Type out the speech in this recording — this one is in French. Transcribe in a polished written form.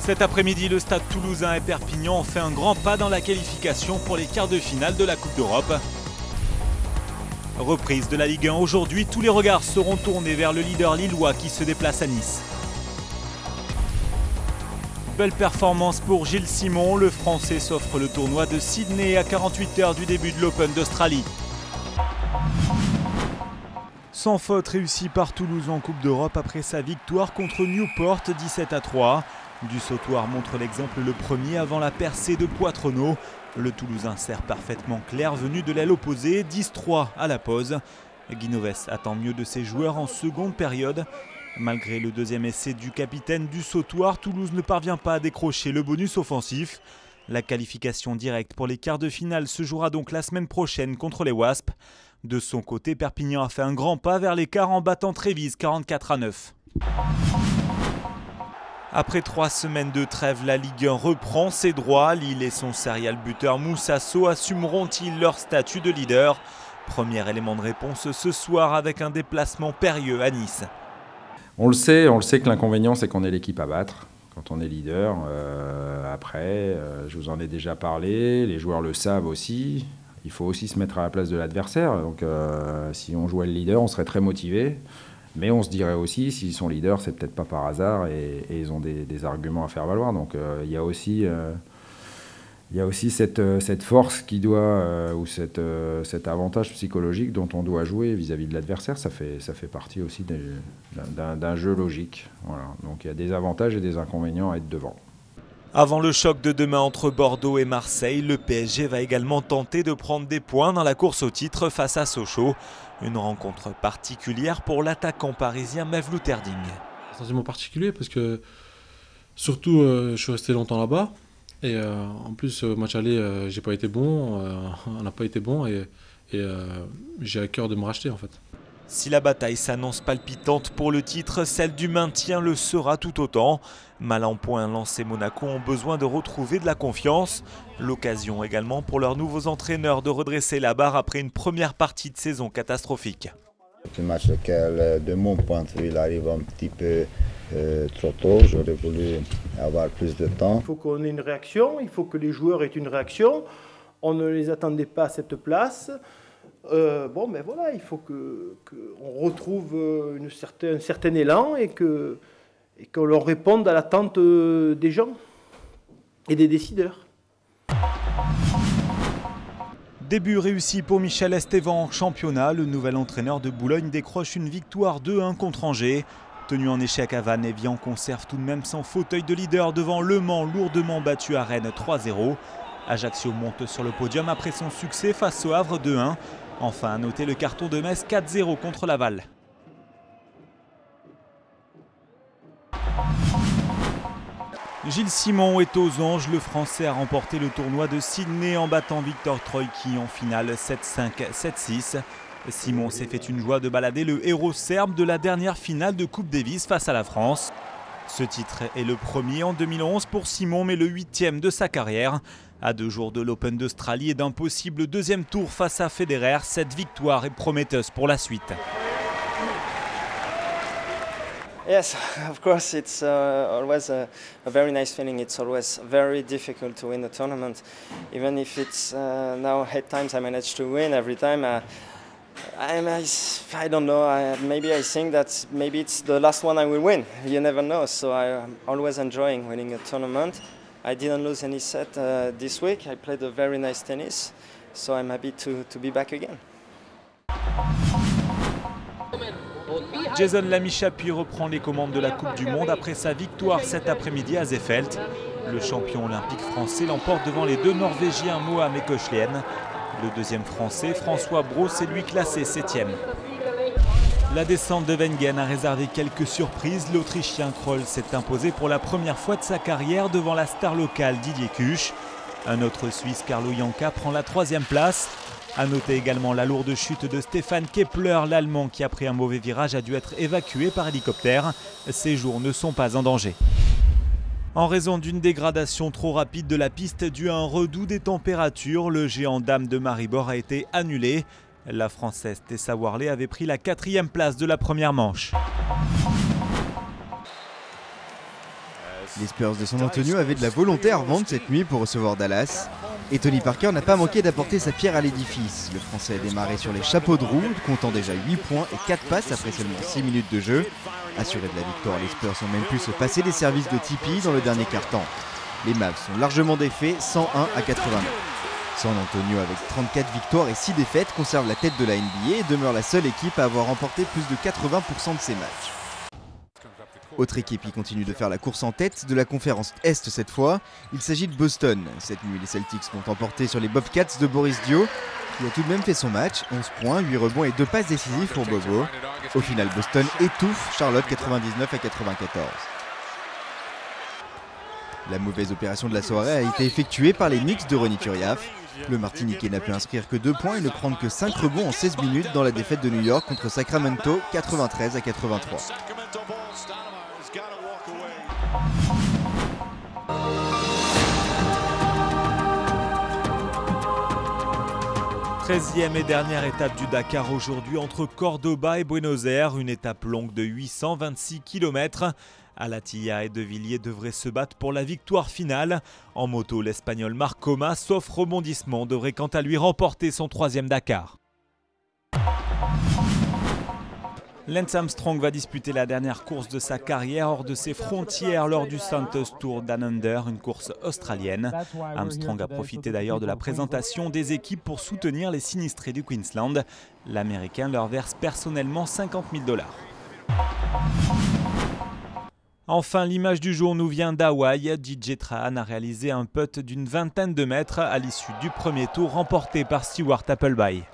Cet après-midi, le Stade Toulousain et Perpignan ont fait un grand pas dans la qualification pour les quarts de finale de la Coupe d'Europe. Reprise de la Ligue 1 aujourd'hui, tous les regards seront tournés vers le leader lillois qui se déplace à Nice. Belle performance pour Gilles Simon, le Français s'offre le tournoi de Sydney à 48 heures du début de l'Open d'Australie. Sans faute réussie par Toulouse en Coupe d'Europe après sa victoire contre Newport 17-3. Du Sautoir montre l'exemple le premier avant la percée de Poitrenaud. Le Toulousain sert parfaitement clair venu de l'aile opposée, 10-3 à la pause. Guinoves attend mieux de ses joueurs en seconde période. Malgré le deuxième essai du capitaine du Sautoir, Toulouse ne parvient pas à décrocher le bonus offensif. La qualification directe pour les quarts de finale se jouera donc la semaine prochaine contre les Wasps. De son côté, Perpignan a fait un grand pas vers l'écart en battant Trévise 44-9. Après 3 semaines de trêve, la Ligue 1 reprend ses droits. Lille et son serial buteur Moussa Sow assumeront-ils leur statut de leader? Premier élément de réponse ce soir avec un déplacement périlleux à Nice. On le sait que l'inconvénient c'est qu'on est l'équipe à battre quand on est leader. Après, je vous en ai déjà parlé, les joueurs le savent aussi. Il faut aussi se mettre à la place de l'adversaire. Donc si on jouait le leader, on serait très motivé. Mais on se dirait aussi, s'ils sont leaders, c'est peut-être pas par hasard et ils ont des arguments à faire valoir. Donc il y a aussi cette force qui doit, ou cet avantage psychologique dont on doit jouer vis-à-vis de l'adversaire. Ça fait partie aussi d'un jeu logique. Voilà. Donc il y a des avantages et des inconvénients à être devant. Avant le choc de demain entre Bordeaux et Marseille, le PSG va également tenter de prendre des points dans la course au titre face à Sochaux. Une rencontre particulière pour l'attaquant parisien Mevlou Terding. C'est un sentiment particulier parce que surtout je suis resté longtemps là-bas et en plus au match aller j'ai pas été bon, on n'a pas été bon et j'ai à cœur de me racheter en fait. Si la bataille s'annonce palpitante pour le titre, celle du maintien le sera tout autant. Mal en point, Lens et Monaco ont besoin de retrouver de la confiance. L'occasion également pour leurs nouveaux entraîneurs de redresser la barre après une première partie de saison catastrophique. C'est un match lequel, de mon point de vue, il arrive un petit peu trop tôt. J'aurais voulu avoir plus de temps. Il faut qu'on ait une réaction, il faut que les joueurs aient une réaction. On ne les attendait pas à cette place. Mais voilà, il faut qu'on retrouve un certain élan et qu'on leur réponde à l'attente des gens et des décideurs. Début réussi pour Michel Estevant en championnat. Le nouvel entraîneur de Boulogne décroche une victoire 2-1 contre Angers. Tenu en échec à Vannes, Evian conserve tout de même son fauteuil de leader devant Le Mans, lourdement battu à Rennes 3-0. Ajaccio monte sur le podium après son succès face au Havre 2-1. Enfin, à noter le carton de Metz 4-0 contre Laval. Gilles Simon est aux anges. Le Français a remporté le tournoi de Sydney en battant Victor Troicki en finale 7-5, 7-6. Simon s'est fait une joie de balader le héros serbe de la dernière finale de Coupe Davis face à la France. Ce titre est le premier en 2011 pour Simon, mais le 8e de sa carrière. À 2 jours de l'Open d'Australie et d'un possible deuxième tour face à Federer, cette victoire est prometteuse pour la suite. Yes, of course, it's always a very nice feeling. It's always very difficult to win a tournament, even if it's now 8 times I managed to win every time. I don't know. Maybe I think that maybe it's the last one I will win. You never know. So I'm always enjoying winning a tournament. I didn't lose any set this week. I played a very nice tennis, so I'm happy to be back again. Jason Lamy-Chapuis reprend les commandes de la Coupe du Monde après sa victoire cet après-midi à Seefeld. Le champion olympique français l'emporte devant les 2 Norvégiens Mohamed et Koechlien. Le deuxième français, François Brault, est lui classé 7e. La descente de Wengen a réservé quelques surprises. L'Autrichien Kroll s'est imposé pour la première fois de sa carrière devant la star locale Didier Kusch. Un autre Suisse, Carlo Janka, prend la 3e place. A noter également la lourde chute de Stéphane Kepler, l'Allemand qui après un mauvais virage a dû être évacué par hélicoptère. Ses jours ne sont pas en danger. En raison d'une dégradation trop rapide de la piste due à un redout des températures, le géant dame de Maribor a été annulé. La Française Tessa Worley avait pris la 4e place de la première manche. Les Spurs de San Antonio avaient de la volonté à revendre cette nuit pour recevoir Dallas. Et Tony Parker n'a pas manqué d'apporter sa pierre à l'édifice. Le Français a démarré sur les chapeaux de roue, comptant déjà 8 points et 4 passes après seulement 6 minutes de jeu. Assurés de la victoire, les Spurs ont même pu se passer des services de Tipeee dans le dernier quart-temps. Les Mavs sont largement défaits, 101 à 89. San Antonio, avec 34 victoires et 6 défaites, conserve la tête de la NBA et demeure la seule équipe à avoir remporté plus de 80% de ses matchs. Autre équipe qui continue de faire la course en tête, de la conférence Est cette fois, il s'agit de Boston. Cette nuit, les Celtics vont emporter sur les Bobcats de Boris Dio, qui a tout de même fait son match, 11 points, 8 rebonds et 2 passes décisives pour Bobo. Au final, Boston étouffe Charlotte 99 à 94. La mauvaise opération de la soirée a été effectuée par les Knicks de Ronny Turiaf. Le Martiniquais n'a pu inscrire que 2 points et ne prendre que 5 rebonds en 16 minutes dans la défaite de New York contre Sacramento 93 à 83. 13e et dernière étape du Dakar aujourd'hui entre Cordoba et Buenos Aires, une étape longue de 826 km. Alatilla et De Villiers devraient se battre pour la victoire finale. En moto, l'Espagnol Marc Coma, sauf rebondissement, devrait quant à lui remporter son 3e Dakar. Lance Armstrong va disputer la dernière course de sa carrière hors de ses frontières lors du Santos Tour Down Under, une course australienne. Armstrong a profité d'ailleurs de la présentation des équipes pour soutenir les sinistrés du Queensland. L'Américain leur verse personnellement $50 000. Enfin, l'image du jour nous vient d'Hawaï. DJ Trahan a réalisé un putt d'une vingtaine de mètres à l'issue du premier tour remporté par Stewart Appleby.